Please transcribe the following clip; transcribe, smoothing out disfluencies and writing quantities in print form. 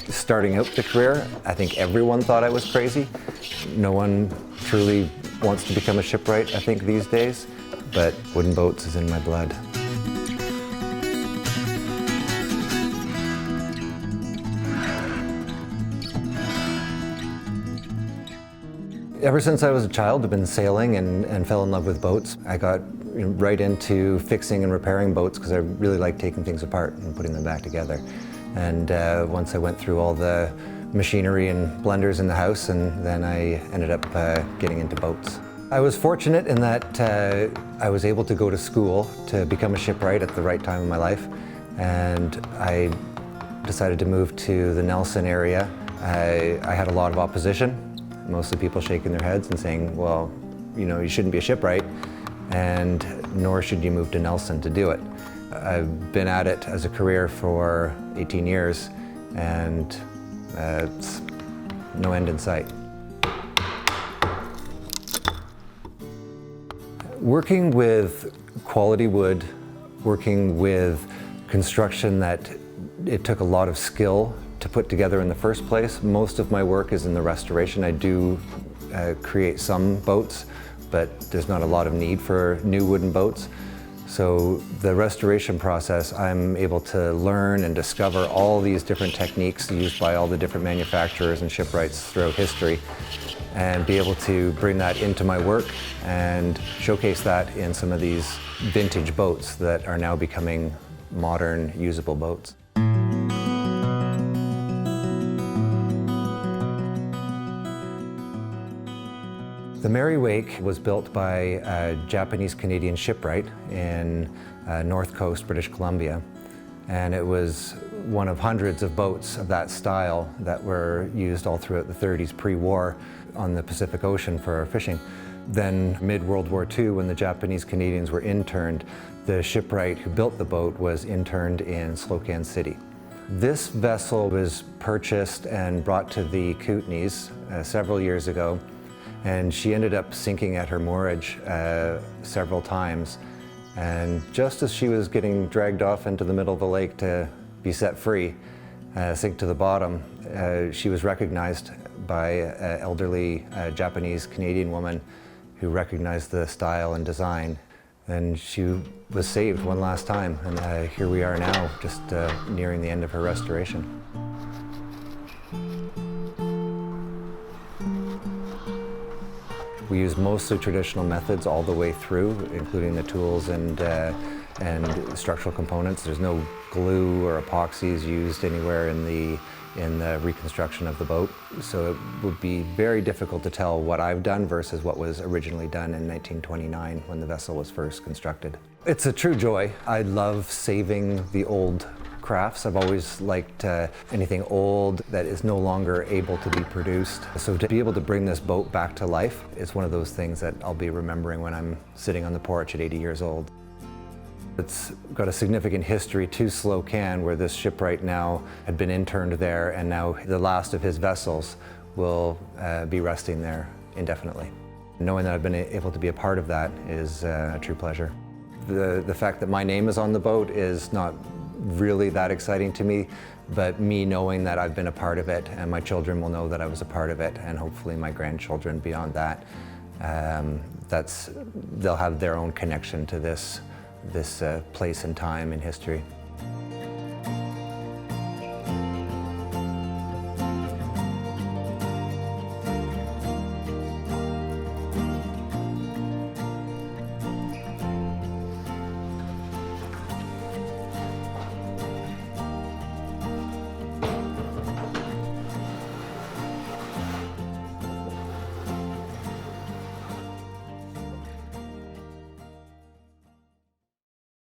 Starting out the career, I think everyone thought I was crazy. No one truly wants to become a shipwright, I think, these days, but wooden boats is in my blood. Ever since I was a child, I've been sailing and fell in love with boats. I got right into fixing and repairing boats because I really like taking things apart and putting them back together. And once I went through all the machinery and blenders in the house, and then I ended up getting into boats. I was fortunate in that I was able to go to school to become a shipwright at the right time in my life, and I decided to move to the Nelson area. I had a lot of opposition, mostly people shaking their heads and saying, well, you shouldn't be a shipwright, and nor should you move to Nelson to do it. I've been at it as a career for 18 years, and it's no end in sight. Working with quality wood, working with construction that it took a lot of skill to put together in the first place. Most of my work is in the restoration. I do create some boats, but there's not a lot of need for new wooden boats. So the restoration process, I'm able to learn and discover all these different techniques used by all the different manufacturers and shipwrights throughout history, and be able to bring that into my work and showcase that in some of these vintage boats that are now becoming modern, usable boats. The Merriwake was built by a Japanese-Canadian shipwright in North Coast, British Columbia. And it was one of hundreds of boats of that style that were used all throughout the 30s pre-war on the Pacific Ocean for fishing. Then mid-World War II, when the Japanese-Canadians were interned, the shipwright who built the boat was interned in Slocan City. This vessel was purchased and brought to the Kootenays several years ago, and she ended up sinking at her moorage several times. And just as she was getting dragged off into the middle of the lake to be set free, sink to the bottom, she was recognized by an elderly Japanese-Canadian woman who recognized the style and design. And she was saved one last time, and here we are now, just nearing the end of her restoration. We use mostly traditional methods all the way through, including the tools and structural components. There's no glue or epoxies used anywhere in the reconstruction of the boat. So it would be very difficult to tell what I've done versus what was originally done in 1929 when the vessel was first constructed. It's a true joy. I love saving the old crafts. I've always liked anything old that is no longer able to be produced. So to be able to bring this boat back to life is one of those things that I'll be remembering when I'm sitting on the porch at 80 years old. It's got a significant history to Slocan, where this shipwright now had been interned there, and now the last of his vessels will be resting there indefinitely. Knowing that I've been able to be a part of that is a true pleasure. The fact that my name is on the boat is not really that exciting to me, but me knowing that I've been a part of it, and my children will know that I was a part of it, and hopefully my grandchildren beyond that, they'll have their own connection to this place and time in history.